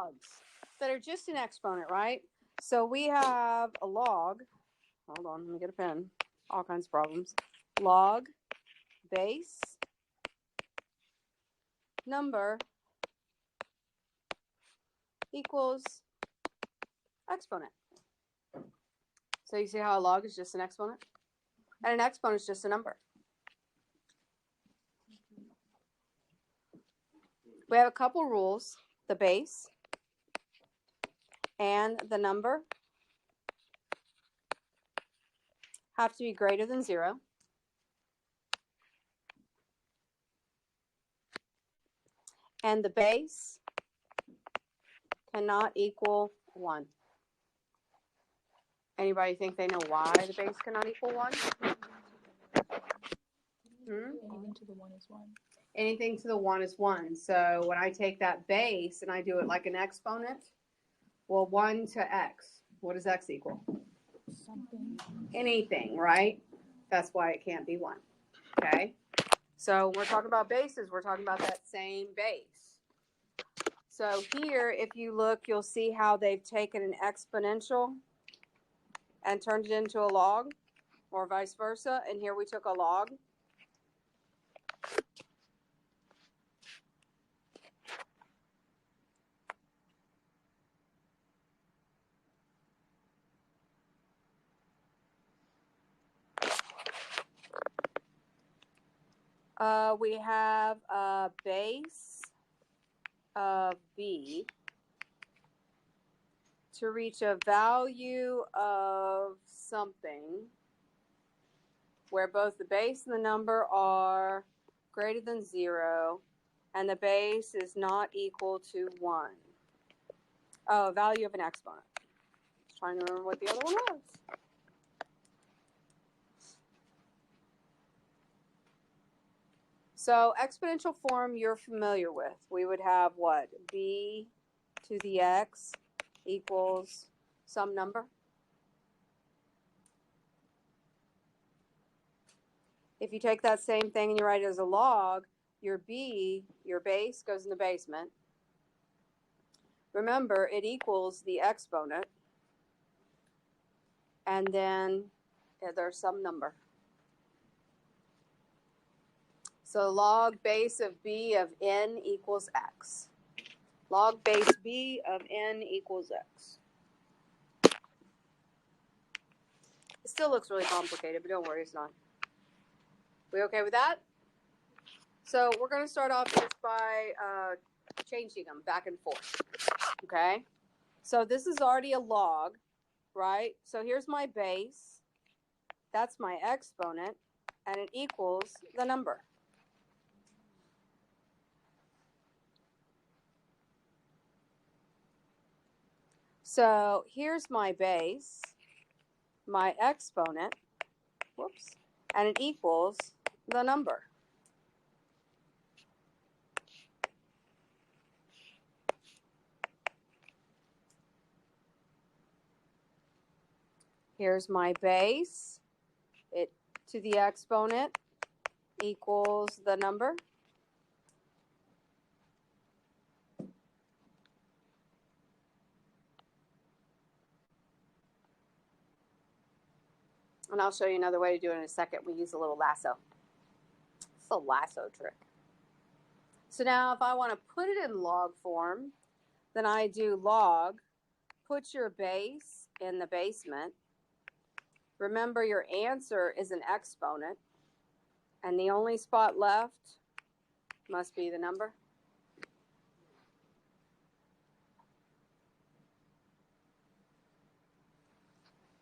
logs that are just an exponent, right? So we have a log. Hold on, let me get a pen. All kinds of problems. Log, base, number equals exponent. So you see how a log is just an exponent? And an exponent is just a number. We have a couple rules. The base and the number have to be greater than 0. And the base cannot equal 1. Anybody think they know why the base cannot equal 1? Anything to the 1 is 1. Anything to the 1 is 1. So when I take that base and I do it like an exponent, well, 1 to x, what does x equal? Something. Anything, right? That's why it can't be 1. Okay? So when we're talking about bases, we're talking about that same base. So here, if you look, you'll see how they've taken an exponential and turned it into a log, or vice versa. And here we took a log. We have a base of b to reach a value of something where both the base and the number are greater than 0 and the base is not equal to 1. Oh, value of an exponent. Just trying to remember what the other one was. So exponential form you're familiar with. We would have what? B to the x equals some number. If you take that same thing and you write it as a log, your b, your base, goes in the basement. Remember, it equals the exponent. And then there's some number. So log base of b of n equals x. Log base b of n equals x. It still looks really complicated, but don't worry, it's not. We okay with that? So we're going to start off just by changing them back and forth. Okay? So this is already a log, right? So here's my base. That's my exponent. And it equals the number. So here's my base, my exponent, whoops, and it equals the number. Here's my base, it to the exponent equals the number. And I'll show you another way to do it in a second. We use a little lasso. It's a lasso trick. So now if I want to put it in log form, then I do log, put your base in the basement. Remember, your answer is an exponent, and the only spot left must be the number.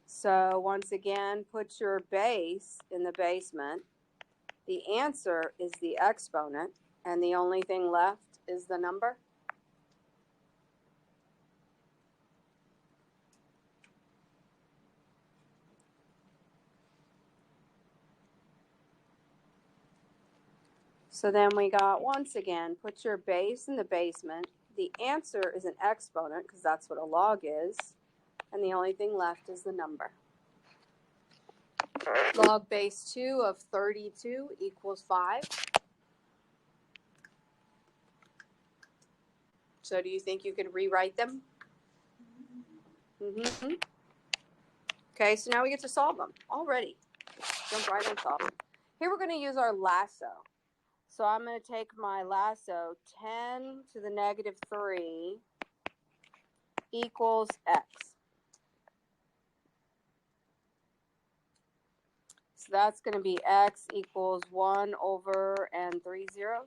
So once again, put your base in the basement. The answer is the exponent, and the only thing left is the number. So then we got, once again, put your base in the basement. The answer is an exponent, because that's what a log is. And the only thing left is the number. Log base 2 of 32 equals 5. So do you think you could rewrite them? Mm-hmm. Okay, so now we get to solve them already. Jump right in solve them. Here we're going to use our lasso. So I'm going to take my lasso, 10 to the negative 3 equals x. So that's going to be x equals 1 over and 3 zeros.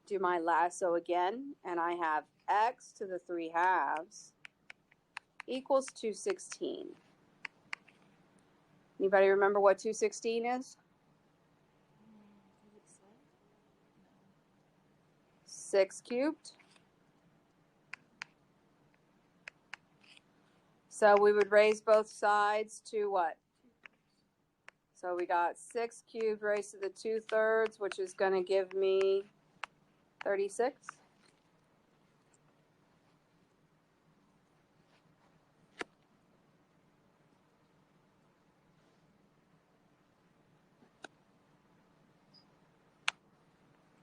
Do my lasso again, and I have x to the 3 halves equals 216. Anybody remember what 216 is? 6 cubed. So we would raise both sides to what? So we got 6 cubed raised to the 2/3, which is going to give me 36.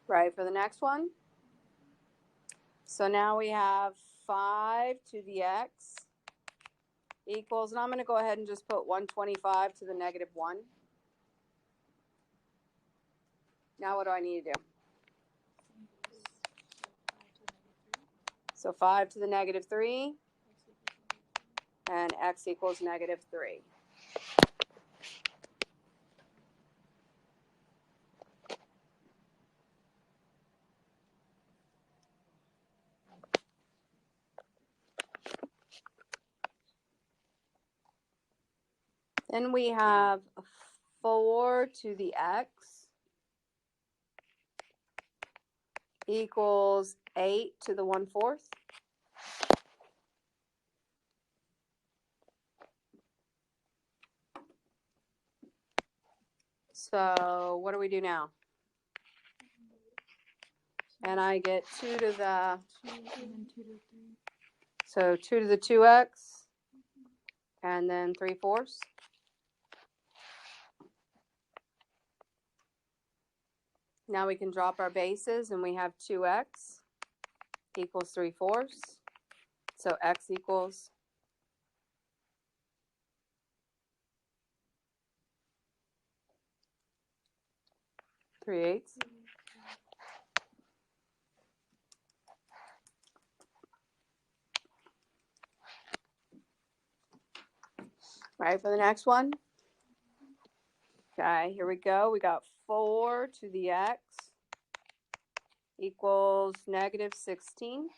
Right for the next one. So now we have 5 to the x equals, and I'm going to go ahead and just put 125 to the negative 1. Now what do I need to do? So 5 to the negative 3 and x equals negative 3. Then we have 4 to the x equals 8 to the 1/4. So what do we do now? And I get 2 to the, so 2 to the 2x, and then 3/4. Now we can drop our bases, and we have 2x equals 3/4. So x equals 3/8. Right for the next one. Okay, here we go. We got 4 to the x equals negative 16.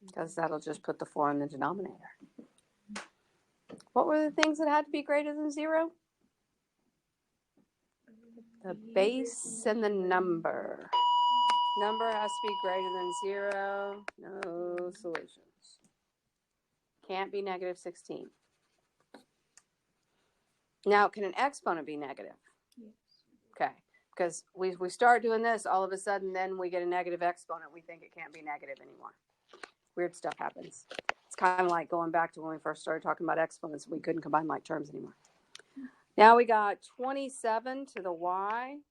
Because that'll just put the 4 in the denominator. What were the things that had to be greater than 0? The base and the number. Number has to be greater than 0. No solutions. Can't be negative 16. Now, can an exponent be negative? Yes. Okay, because we start doing this, all of a sudden, then we get a negative exponent. We think it can't be negative anymore. Weird stuff happens. It's kind of like going back to when we first started talking about exponents. We couldn't combine like terms anymore. Now we got 27 to the y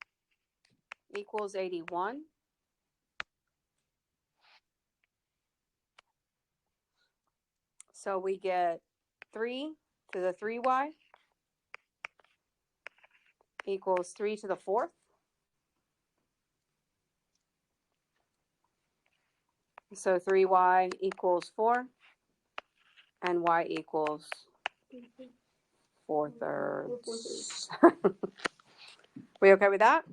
equals 81. So we get 3 to the 3y equals 3 to the 4th. So 3y equals 4, and y equals 4/3. We okay with that?